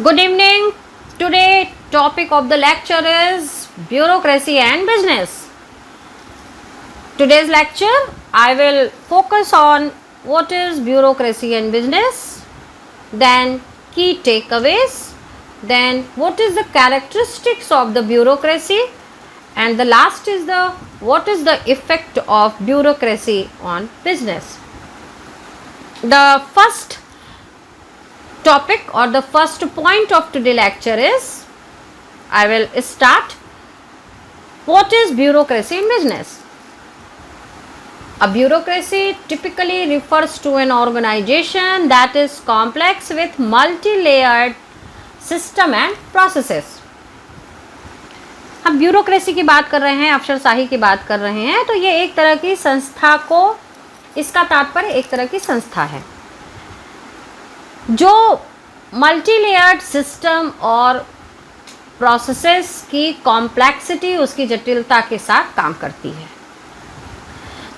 Good evening. Today topic of the lecture is bureaucracy and business. Today's lecture I will focus on what is bureaucracy and business, then key takeaways, then what is the characteristics of the bureaucracy, and the last is the what is the effect of bureaucracy on business. The first topic or the first point of today's lecture is, I will start, what is bureaucracy in business. A bureaucracy typically refers to an organization that is complex with multi-layered system and processes. हम bureaucracy की बात कर रहे हैं, अफसरशाही की बात कर रहे हैं, तो ये एक तरह की संस्था को, इसका तात्पर्य एक तरह की संस्था है जो मल्टी लेयर्ड सिस्टम और प्रोसेसेस की कॉम्प्लेक्सिटी, उसकी जटिलता के साथ काम करती है.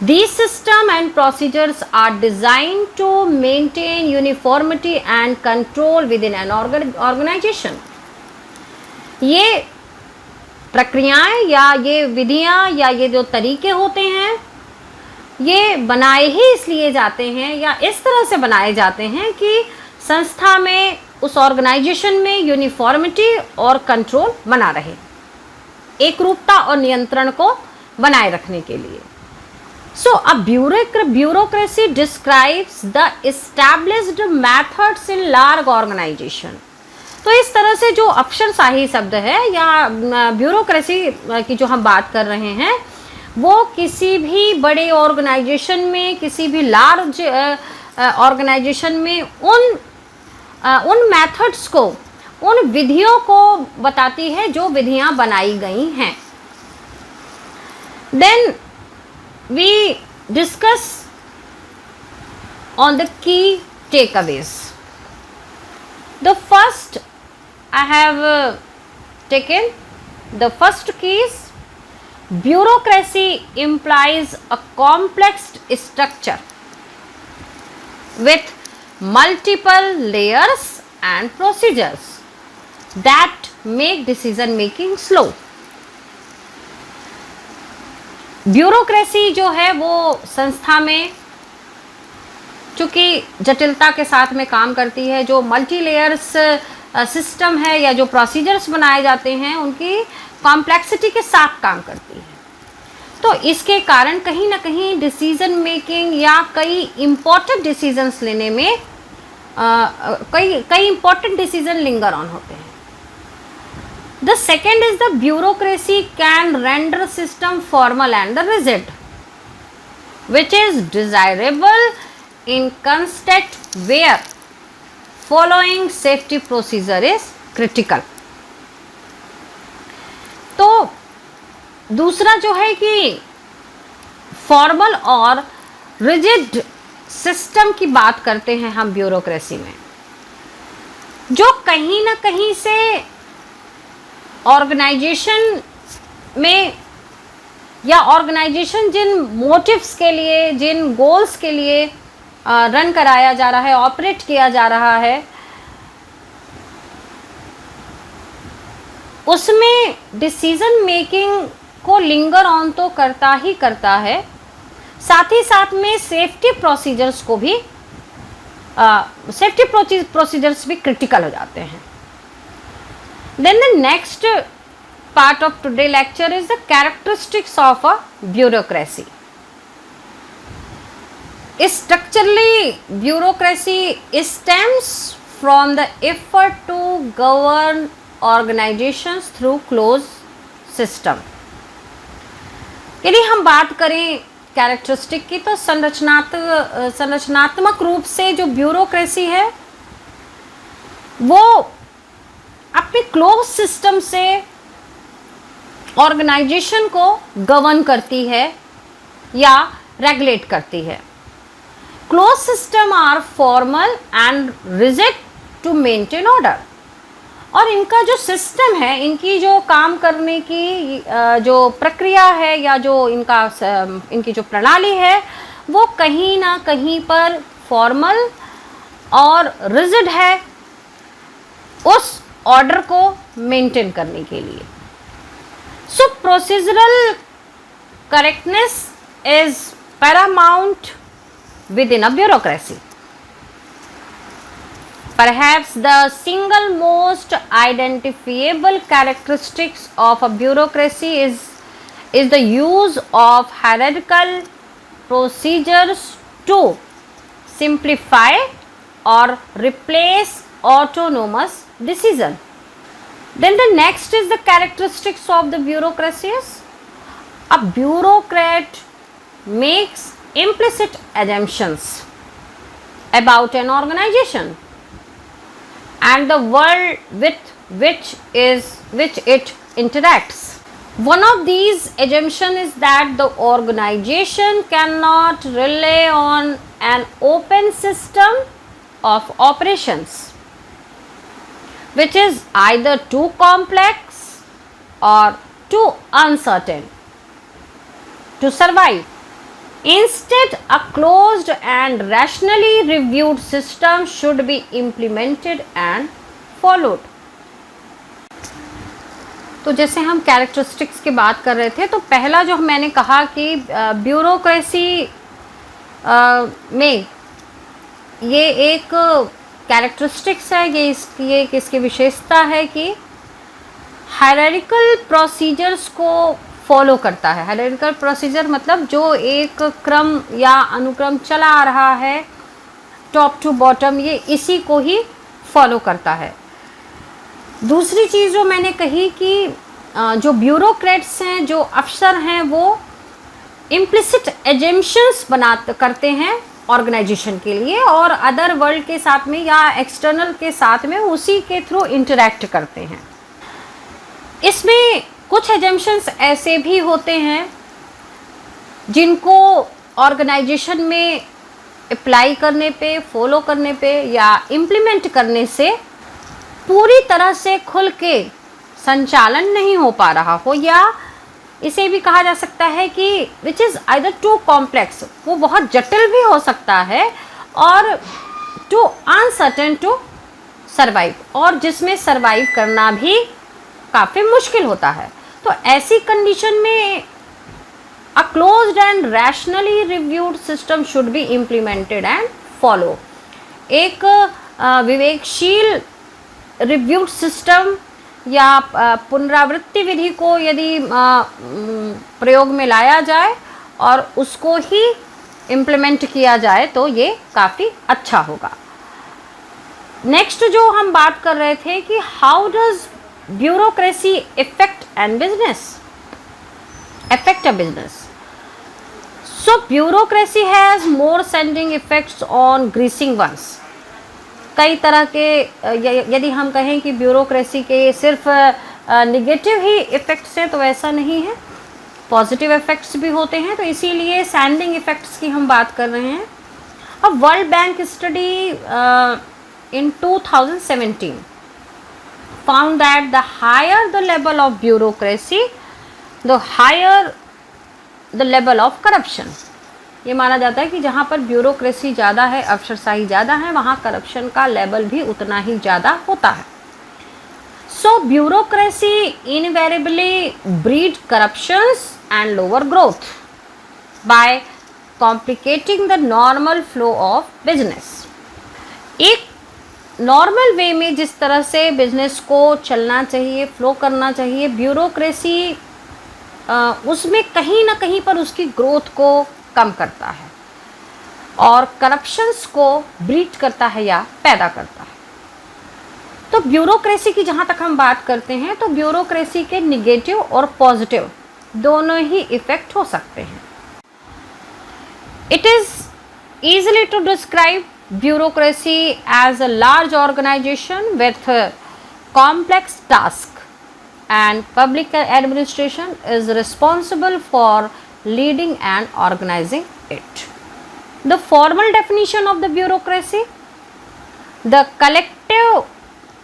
These system and procedures are designed to maintain uniformity and control within an organization. ये प्रक्रियाएं या ये विधियां या ये जो तरीके होते हैं, ये बनाए ही इसलिए जाते हैं या इस तरह से बनाए जाते हैं कि संस्था में, उस ऑर्गेनाइजेशन में यूनिफॉर्मिटी और कंट्रोल बना रहे, एक रूपता और नियंत्रण को बनाए रखने के लिए. सो अ bureaucracy describes the established methods in large organization. तो इस तरह से जो अफसरशाही शब्द है या ब्यूरोक्रेसी की जो हम बात कर रहे हैं, वो किसी भी बड़े ऑर्गेनाइजेशन में, किसी भी लार्ज ऑर्गेनाइजेशन में उन मेथड्स को, उन विधियों को बताती है जो विधियां बनाई गई हैं. Then we discuss on the key takeaways. The first I have taken, the first key is bureaucracy implies a complex structure with multiple layers and procedures that make decision making slow. Bureaucracy जो है वो संस्था में चूँकि जटिलता के साथ में काम करती है, जो मल्टी लेयर्स सिस्टम है या जो प्रोसीजर्स बनाए जाते हैं उनकी कॉम्प्लेक्सिटी के साथ काम करती है. तो इसके कारण कहीं ना कहीं डिसीजन मेकिंग या कई इम्पोर्टेंट डिसीजंस लेने में कई इम्पोर्टेंट डिसीजन लिंगर ऑन होते हैं. The second is the bureaucracy can render system formal and rigid which is desirable in constant where following safety procedure is critical. तो दूसरा जो है कि फॉर्मल और रिजिड सिस्टम की बात करते हैं हम ब्यूरोक्रेसी में, जो कहीं ना कहीं से ऑर्गेनाइजेशन में या ऑर्गेनाइजेशन जिन मोटिव्स के लिए, जिन गोल्स के लिए रन कराया जा रहा है, ऑपरेट किया जा रहा है, उसमें डिसीजन मेकिंग को लिंगर ऑन तो करता ही करता है, साथ ही साथ में सेफ्टी प्रोसीजर्स को भी सेफ्टी प्रोसीजर्स भी क्रिटिकल हो जाते हैं. Then the next part of today lecture is the characteristics of a bureaucracy. Structurally, bureaucracy stems from the effort to govern organizations through closed system. यदि हम बात करें कैरेक्टरिस्टिक की, तो संरचनात्मक रूप से जो ब्यूरोक्रेसी है वो अपने क्लोज सिस्टम से ऑर्गेनाइजेशन को गवर्न करती है या रेगुलेट करती है. Closed system are formal and rigid to maintain order. और इनका जो सिस्टम है, इनकी जो काम करने की जो प्रक्रिया है या जो इनकी जो प्रणाली है, वो कहीं ना कहीं पर फॉर्मल और रिजिड है उस ऑर्डर को मेंटेन करने के लिए। So procedural correctness is paramount within a bureaucracy. Perhaps the single most identifiable characteristics of a bureaucracy is the use of hierarchical procedures to simplify or replace autonomous decision. Then the next is the characteristics of the bureaucracies. A bureaucrat makes implicit assumptions about an organization and the world with which it interacts. One of these assumptions is that the organization cannot rely on an open system of operations, which is either too complex or too uncertain to survive. Instead, a closed and rationally reviewed system should be implemented and followed. तो जैसे हम characteristics की बात कर रहे थे, तो पहला जो मैंने कहा कि ब्यूरोक्रेसी में ये एक कैरेक्टरिस्टिक्स है, ये इसकी विशेषता है कि हायरार्किकल प्रोसीजर्स को फॉलो करता है। हायरार्किकल प्रोसीजर मतलब जो एक क्रम या अनुक्रम चला आ रहा है टॉप टू बॉटम, ये इसी को ही फॉलो करता है। दूसरी चीज़ जो मैंने कही कि जो ब्यूरोक्रेट्स हैं, जो अफसर हैं, वो इम्प्लिसिट एजम्पशंस करते हैं ऑर्गेनाइजेशन के लिए और अदर वर्ल्ड के साथ में या एक्सटर्नल के साथ में उसी के थ्रू इंटरेक्ट करते हैं। इसमें कुछ एजम्पशंस ऐसे भी होते हैं जिनको ऑर्गेनाइजेशन में अप्लाई करने पे, फॉलो करने पे या इम्प्लीमेंट करने से पूरी तरह से खुल के संचालन नहीं हो पा रहा हो, या इसे भी कहा जा सकता है कि which is either too complex, वो बहुत जटिल भी हो सकता है, और टू अनसर्टेन टू सर्वाइव, और जिसमें सर्वाइव करना भी काफ़ी मुश्किल होता है। तो ऐसी कंडीशन में a closed end rationally reviewed system should be implemented and follow. एक विवेकशील रिव्यूड सिस्टम या पुनरावृत्ति विधि को यदि प्रयोग में लाया जाए और उसको ही इम्प्लीमेंट किया जाए तो ये काफ़ी अच्छा होगा। नेक्स्ट जो हम बात कर रहे थे कि how does bureaucracy affect a business. So bureaucracy has more sending effects on greasing ones. कई तरह के यदि हम कहें कि ब्यूरोक्रेसी के सिर्फ निगेटिव ही इफ़ेक्ट्स हैं तो ऐसा नहीं है, पॉजिटिव इफ़ेक्ट्स भी होते हैं। तो इसीलिए सैंडिंग इफ़ेक्ट्स की हम बात कर रहे हैं। अब world bank study in 2017 found that the higher the level of bureaucracy, the higher the level of corruption. ये माना जाता है कि जहाँ पर ब्यूरोक्रेसी ज़्यादा है, अफसरशाही ज़्यादा है, वहाँ करप्शन का लेवल भी उतना ही ज़्यादा होता है। So bureaucracy invariably breed corruptions and lower growth by complicating the normal flow of business. एक नॉर्मल वे में जिस तरह से बिजनेस को चलना चाहिए, फ्लो करना चाहिए, ब्यूरोक्रेसी उसमें कहीं ना कहीं पर उसकी ग्रोथ को कम करता है और करप्शंस को ब्रीड करता है या पैदा करता है। तो ब्यूरोक्रेसी की जहाँ तक हम बात करते हैं तो ब्यूरोक्रेसी के निगेटिव और पॉजिटिव दोनों ही इफ़ेक्ट हो सकते हैं। It is easily to describe bureaucracy as a large organization with complex tasks, and public administration is responsible for leading and organizing it. The formal definition of the bureaucracy: the collective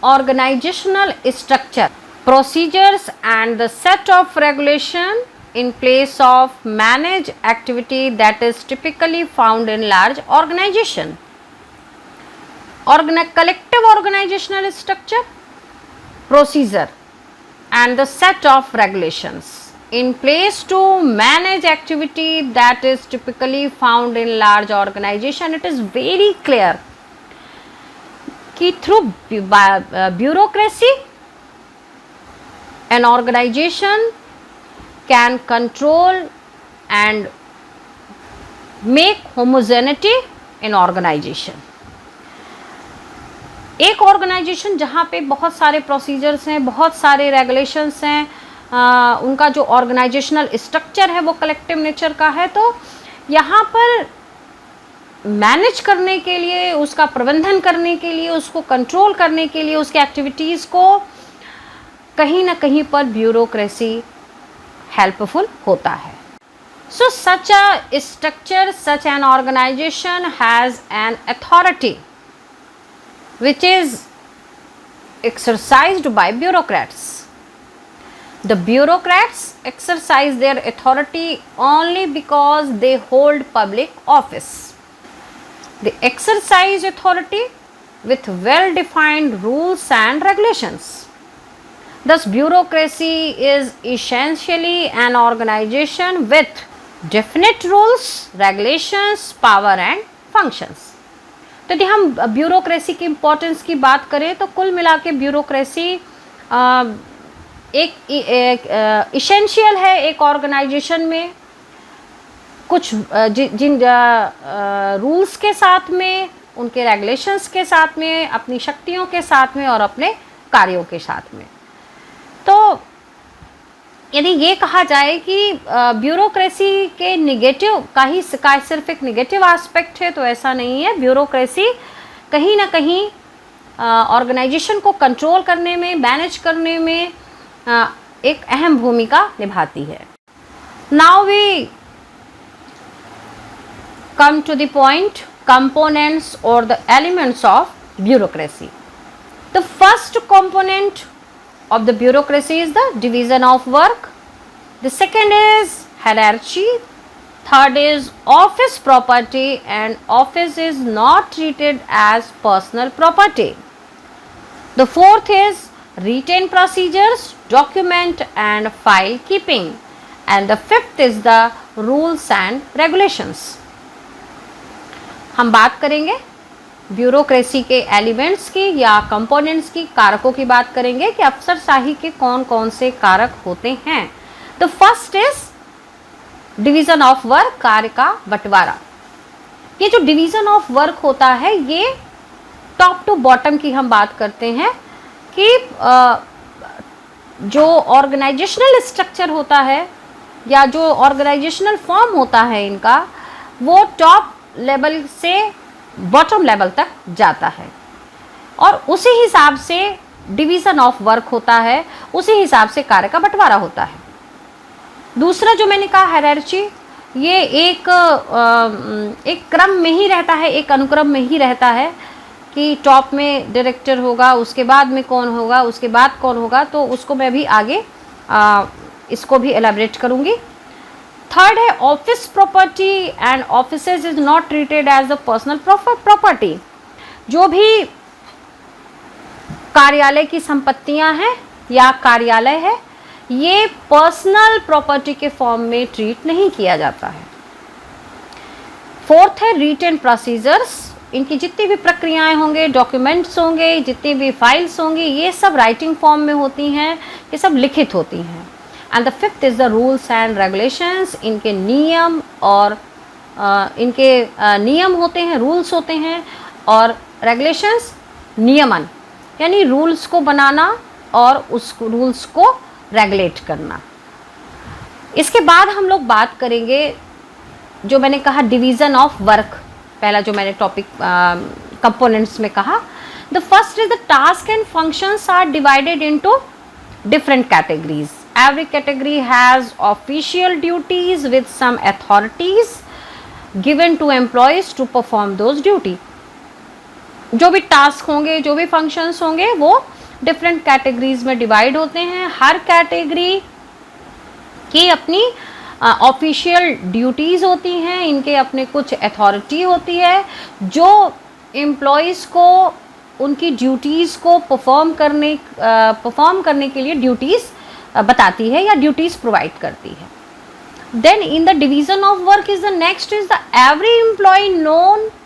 organizational structure, procedures and the set of regulation in place of manage activity that is typically found in large organization. Collective organizational structure procedure and the set of regulations in place to manage activity that is typically found in large organization. It is very clear कि through bureaucracy an organization can control and make homogeneity in organization. एक organisation जहाँ पे बहुत सारे procedures हैं, बहुत सारे regulations हैं, उनका जो ऑर्गेनाइजेशनल स्ट्रक्चर है वो कलेक्टिव नेचर का है, तो यहाँ पर मैनेज करने के लिए, उसका प्रबंधन करने के लिए, उसको कंट्रोल करने के लिए, उसके एक्टिविटीज़ को कहीं ना कहीं पर ब्यूरोक्रेसी हेल्पफुल होता है. So such a structure, such an organisation has an authority which is exercised by bureaucrats. The bureaucrats exercise their authority only because they hold public office. They exercise authority with well-defined rules and regulations. Thus, bureaucracy is essentially an organization with definite rules, regulations, power and functions. तो यदि हम bureaucracy की importance की बात करें तो कुल मिला के ब्यूरोक्रेसी एक इसेंशियल है एक ऑर्गेनाइजेशन में, कुछ जिन रूल्स के साथ में, उनके रेगुलेशंस के साथ में, अपनी शक्तियों के साथ में और अपने कार्यों के साथ में. तो यदि ये कहा जाए कि ब्यूरोक्रेसी के निगेटिव का सिर्फ एक निगेटिव एस्पेक्ट है, तो ऐसा नहीं है. ब्यूरोक्रेसी कहीं ना कहीं ऑर्गेनाइजेशन को कंट्रोल करने में, मैनेज करने में एक अहम भूमिका निभाती है. Now we come to the point, components और the elements of bureaucracy. The first component of the bureaucracy is the division of work. The second is hierarchy. Third is office property, and office is not treated as personal property. The fourth is written procedures, document and file keeping, and the fifth is the rules and regulations. हम बात करेंगे bureaucracy के elements की या components की, कारकों की बात करेंगे कि अफसरशाही के कौन कौन से कारक होते हैं. The first is division of work, कार्य का बंटवारा. ये जो डिवीजन ऑफ वर्क होता है, ये टॉप टू बॉटम की हम बात करते हैं कि जो ऑर्गेनाइजेशनल स्ट्रक्चर होता है या जो ऑर्गेनाइजेशनल फॉर्म होता है इनका, वो टॉप लेवल से बॉटम लेवल तक जाता है और उसी हिसाब से डिवीज़न ऑफ वर्क होता है, उसी हिसाब से कार्य का बंटवारा होता है. दूसरा जो मैंने कहा हायरार्ची, ये एक क्रम में ही रहता है, एक अनुक्रम में ही रहता है कि टॉप में डायरेक्टर होगा, उसके बाद में कौन होगा, उसके बाद कौन होगा, तो उसको मैं भी आगे इसको भी एलैबोरेट करूँगी. थर्ड है office property, and offices is not treated as a personal property. जो भी कार्यालय की संपत्तियां हैं या कार्यालय है, ये पर्सनल प्रॉपर्टी के फॉर्म में ट्रीट नहीं किया जाता है. फोर्थ है रिटन प्रोसीजर्स. इनकी जितनी भी प्रक्रियाएं होंगे, डॉक्यूमेंट्स होंगे, जितनी भी फाइल्स होंगी, ये सब राइटिंग फॉर्म में होती हैं, ये सब लिखित होती हैं. And the fifth is the rules and regulations. इनके नियम और नियम होते हैं, रूल्स होते हैं, और रेगुलेशंस नियमन, यानी रूल्स को बनाना और उस रूल्स को रेगुलेट करना. इसके बाद हम लोग बात करेंगे जो मैंने कहा डिवीज़न ऑफ वर्क. पहला जो मैंने टॉपिक कंपोनेंट्स में कहा, the first is the task and functions are divided into different categories. Every category has official duties with some authorities given to employees to perform those duty. जो भी task होंगे, जो भी फंक्शंस होंगे, वो different categories में divide होते हैं. हर कैटेगरी की अपनी ऑफिशियल ड्यूटीज़ होती हैं, इनके अपने कुछ अथॉरिटी होती है जो एम्प्लॉयज़ को उनकी ड्यूटीज़ को परफॉर्म करने के लिए ड्यूटीज़ बताती है या ड्यूटीज़ प्रोवाइड करती है. Then in the division of work is the next is the every employee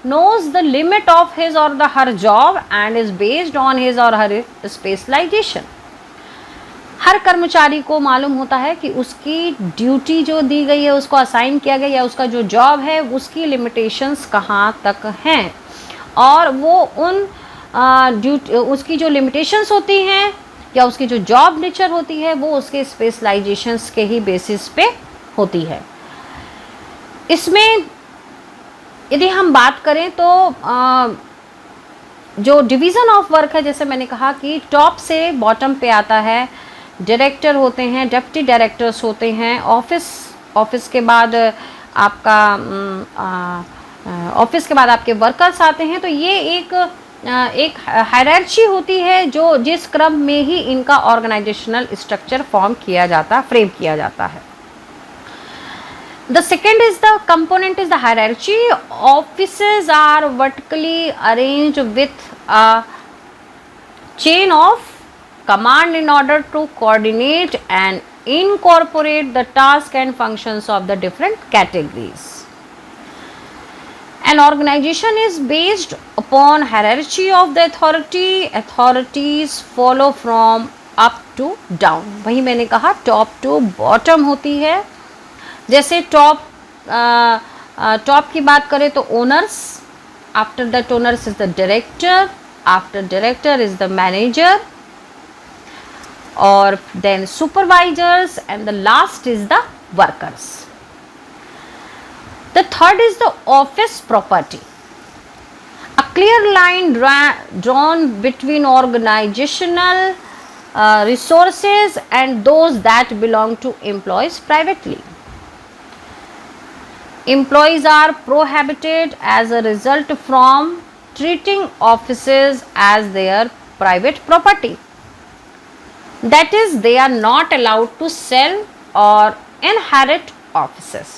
knows the limit of his or her job and is based on his or her specialization. हर कर्मचारी को मालूम होता है कि उसकी duty जो दी गई है, उसको असाइन किया गया, या उसका जो जॉब है उसकी लिमिटेशंस कहाँ तक हैं, और वो उसकी जो लिमिटेशंस होती हैं या उसकी जो जॉब नेचर होती है वो उसके स्पेशलाइजेशंस के ही बेसिस पे होती है. इसमें यदि हम बात करें तो जो डिवीज़न ऑफ वर्क है, जैसे मैंने कहा कि टॉप से बॉटम पे आता है. डायरेक्टर होते हैं, डिप्टी डायरेक्टर्स होते हैं, ऑफिस के बाद आपका ऑफिस के बाद आपके वर्कर्स आते हैं. तो ये एक हायरार्ची होती है जो जिस क्रम में ही इनका ऑर्गेनाइजेशनल स्ट्रक्चर फ्रेम किया जाता है. The second is the component is the hierarchy. Offices are vertically arranged with a chain of command in order to coordinate and incorporate the task and functions of the different categories. An organization is based upon hierarchy of the authority. Authorities follow from up to down. वही मैंने कहा top to bottom होती है. जैसे top की बात करें तो owners, after that owners is the director, after director is the manager, और then supervisors, and the last is the workers. The third is the office property. A clear line drawn between organisational resources and those that belong to employees privately. Employees are prohibited as a result from treating offices as their private property. That is, they are not allowed to sell or inherit offices.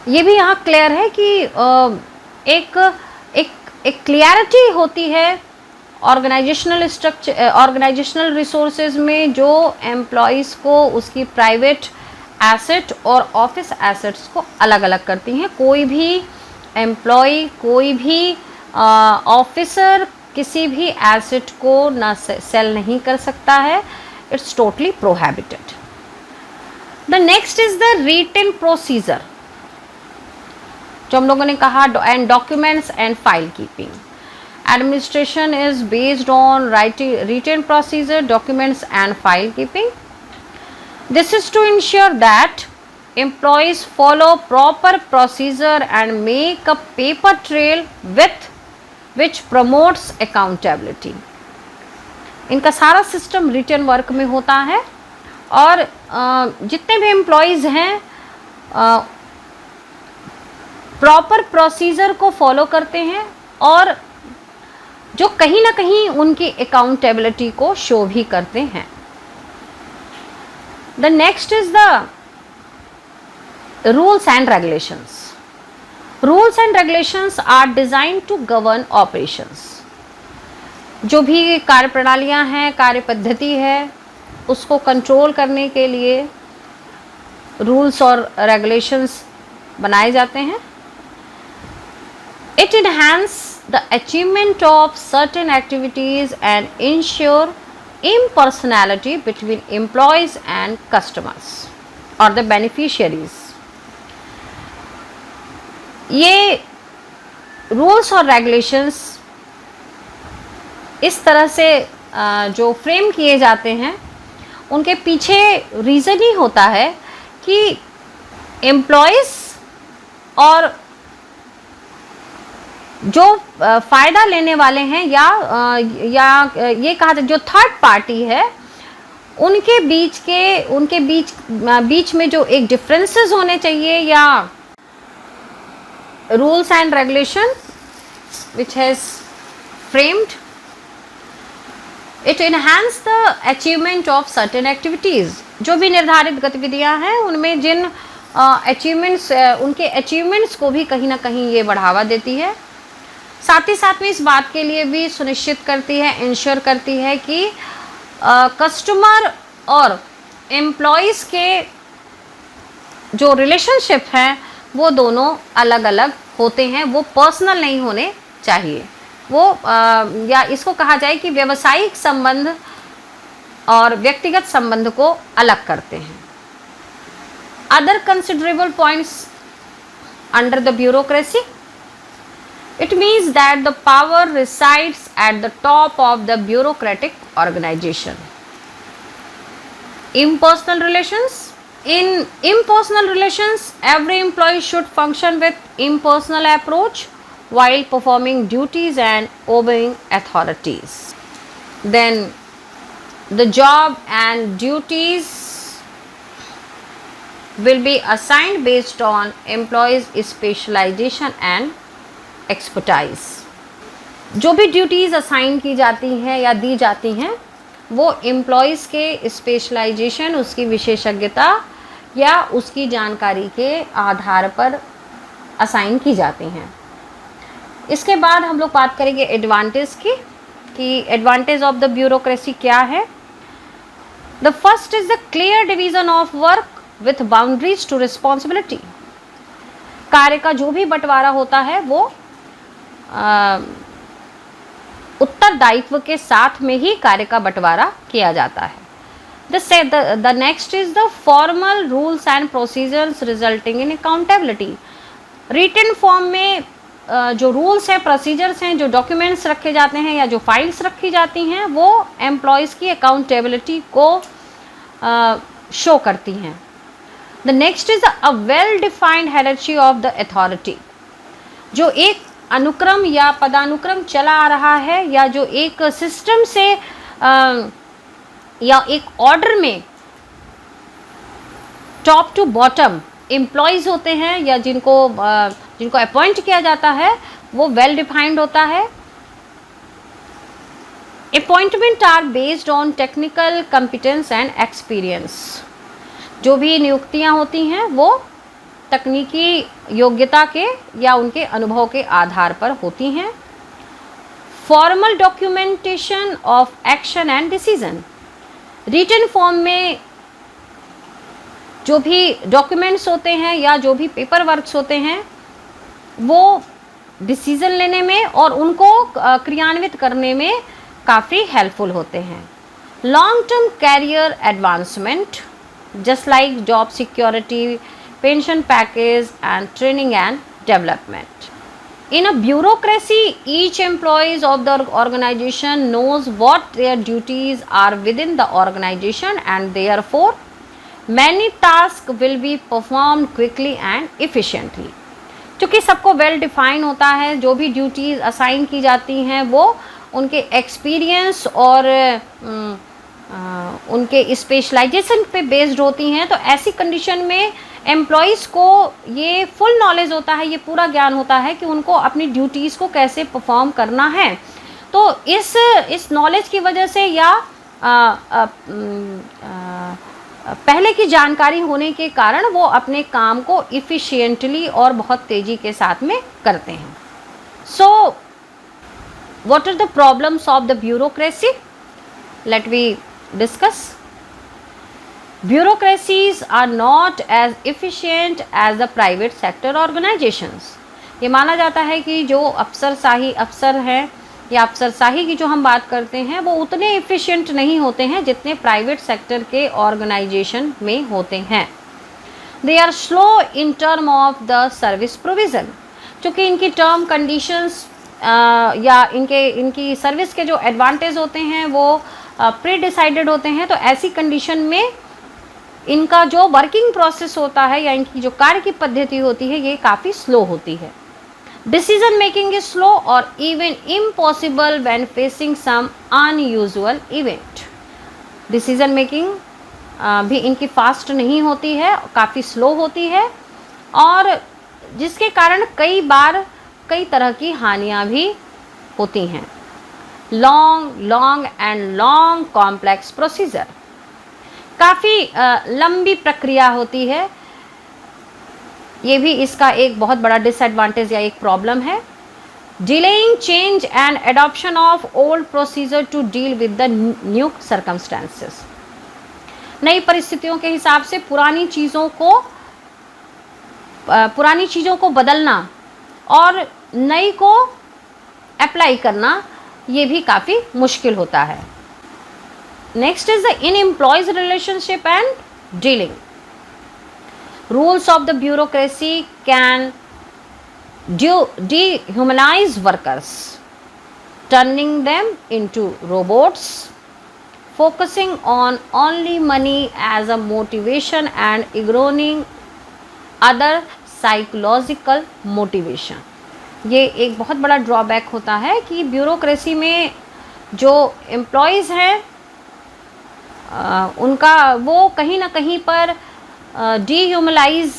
ये भी यहाँ clear है कि एक clarity होती है organisational structure, organisational resources में, जो एम्प्लॉयज़ को उसकी प्राइवेट एसेट और ऑफिस एसेट्स को अलग अलग करती हैं. कोई भी एम्प्लॉय, कोई भी ऑफिसर किसी भी एसेट को ना सेल नहीं कर सकता है. It's totally prohibited. The next is the written procedure, जो हम लोगों ने कहा, and documents and file keeping. Administration is based on written procedure, documents and file keeping. This is to ensure that employees follow proper procedure and make a paper trail which promotes accountability. इनका सारा system written work में होता है, और जितने भी employees हैं proper procedure को फॉलो करते हैं, और जो कहीं ना कहीं उनकी अकाउंटेबिलिटी को शो भी करते हैं. The next is the rules and regulations. Rules and regulations are design to govern operations. जो भी कार्य प्रणालियां हैं, कार्य पद्धति है, उसको कंट्रोल करने के लिए रूल्स और रेगुलेशंस बनाए जाते हैं. It enhance the achievement of certain activities and ensure impersonality between employees and customers or the beneficiaries. ये रूल्स और रेगुलेशंस इस तरह से जो फ्रेम किए जाते हैं, उनके पीछे रीज़न ही होता है कि एम्प्लॉयज़ और जो फ़ायदा लेने वाले हैं, या ये कहा जाए जो थर्ड पार्टी है, उनके बीच में जो एक डिफरेंसेस होने चाहिए, या rules and regulation which has framed it enhance the achievement of certain activities. जो भी निर्धारित गतिविधियां हैं उनमें जिन अचीवमेंट्स, उनके अचीवमेंट्स को भी कहीं ना कहीं ये बढ़ावा देती है. साथ ही साथ में इस बात के लिए भी सुनिश्चित करती है, इंश्योर करती है कि कस्टमर और एम्प्लॉयज़ के जो रिलेशनशिप हैं वो दोनों अलग अलग होते हैं, वो पर्सनल नहीं होने चाहिए। वो या इसको कहा जाए कि व्यावसायिक संबंध और व्यक्तिगत संबंध को अलग करते हैं। Other considerable points under the bureaucracy, it means that the power resides at the top of the bureaucratic organization. Impersonal relations. In impersonal relations, every employee should function with impersonal approach while performing duties and obeying authorities. Then the job and duties will be assigned based on employees' specialization and expertise. जो भी duties assign की जाती हैं या दी जाती हैं वो employees के स्पेशलाइजेशन, उसकी विशेषज्ञता या उसकी जानकारी के आधार पर असाइन की जाती हैं। इसके बाद हम लोग बात करेंगे एडवांटेज की, कि एडवांटेज ऑफ द ब्यूरोक्रेसी क्या है। The first is the clear division of work with boundaries to responsibility. कार्य का जो भी बंटवारा होता है वो उत्तरदायित्व के साथ में ही कार्य का बंटवारा किया जाता है। The next is the formal rules and procedures resulting in accountability. Written form में जो रूल्स हैं, प्रोसीजर्स हैं, जो डॉक्यूमेंट्स रखे जाते हैं या जो फाइल्स रखी जाती हैं वो एम्प्लॉयज़ की अकाउंटेबिलिटी को शो करती हैं। The next is a well defined hierarchy of the authority. जो एक अनुक्रम या पदानुक्रम चला आ रहा है या जो एक सिस्टम से या एक ऑर्डर में टॉप टू बॉटम एम्प्लॉयज़ होते हैं या जिनको अपॉइंट किया जाता है वो वेल डिफाइंड होता है। Appointment are based on technical competence and experience. जो भी नियुक्तियां होती हैं वो तकनीकी योग्यता के या उनके अनुभव के आधार पर होती हैं। Formal documentation of action and decision. Written form में जो भी डॉक्यूमेंट्स होते हैं या जो भी पेपर वर्क्स होते हैं वो डिसीजन लेने में और उनको क्रियान्वित करने में काफ़ी हेल्पफुल होते हैं। Long term career advancement, just like job security, pension package and training and development. In a bureaucracy, each employees of the organization knows what their duties are within the organization and therefore many tasks will be performed quickly and efficiently. क्योंकि सबको well define होता है, जो भी duties assign की जाती हैं वो उनके एक्सपीरियंस और उनके स्पेशलाइजेशन पे बेस्ड होती हैं। तो ऐसी कंडीशन में एम्प्लॉयज़ को ये फुल नॉलेज होता है, ये पूरा ज्ञान होता है कि उनको अपनी ड्यूटीज़ को कैसे परफॉर्म करना है। तो इस नॉलेज की वजह से या पहले की जानकारी होने के कारण वो अपने काम को इफ़िशिएंटली और बहुत तेज़ी के साथ में करते हैं। So what are the problems of the bureaucracy? Let we discuss. Bureaucracies are not as efficient as the private sector organizations. ये माना जाता है कि जो अफसरशाही अफसर हैं या अफसरशाही की जो हम बात करते हैं वो उतने एफिशिएंट नहीं होते हैं जितने प्राइवेट सेक्टर के ऑर्गेनाइजेशन में होते हैं। They are slow in term of the service provision. चूँकि इनकी टर्म कंडीशंस या इनकी सर्विस के जो एडवांटेज होते हैं वो प्री डिसाइडेड होते हैं, तो ऐसी कंडीशन में इनका जो वर्किंग प्रोसेस होता है या इनकी जो कार्य की पद्धति होती है ये काफ़ी स्लो होती है। डिसीजन मेकिंग इज स्लो और even impossible when facing some unusual event. Decision making भी इनकी फास्ट नहीं होती है, काफ़ी स्लो होती है और जिसके कारण कई बार कई तरह की हानियाँ भी होती हैं। लॉन्ग एंड कॉम्प्लेक्स प्रोसीजर, काफ़ी लंबी प्रक्रिया होती है, ये भी इसका एक बहुत बड़ा डिसएडवांटेज या एक प्रॉब्लम है। delaying change and adoption of old procedure to deal with the new circumstances। नई परिस्थितियों के हिसाब से पुरानी चीज़ों को बदलना और नई को अप्लाई करना, ये भी काफ़ी मुश्किल होता है। Next is the in employees relationship and dealing. Rules of the bureaucracy can dehumanize workers, turning them into robots, focusing on only money as a motivation and ignoring other psychological motivation। ये एक बहुत बड़ा drawback होता है कि bureaucracy में जो employees हैं उनका वो कहीं ना कहीं पर डीह्यूमलाइज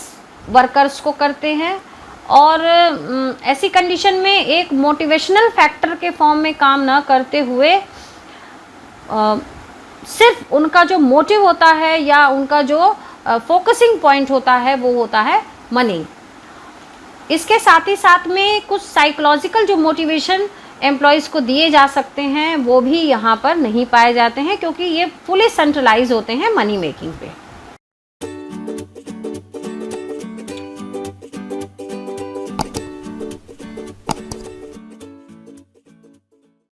वर्कर्स को करते हैं और ऐसी कंडीशन में एक मोटिवेशनल फैक्टर के फॉर्म में काम ना करते हुए सिर्फ उनका जो मोटिव होता है या उनका जो फोकसिंग पॉइंट होता है वो होता है मनी। इसके साथ ही साथ में कुछ साइकोलॉजिकल जो मोटिवेशन एम्प्लॉयज़ को दिए जा सकते हैं वो भी यहाँ पर नहीं पाए जाते हैं, क्योंकि ये फुली सेंट्रलाइज होते हैं मनी मेकिंग पे।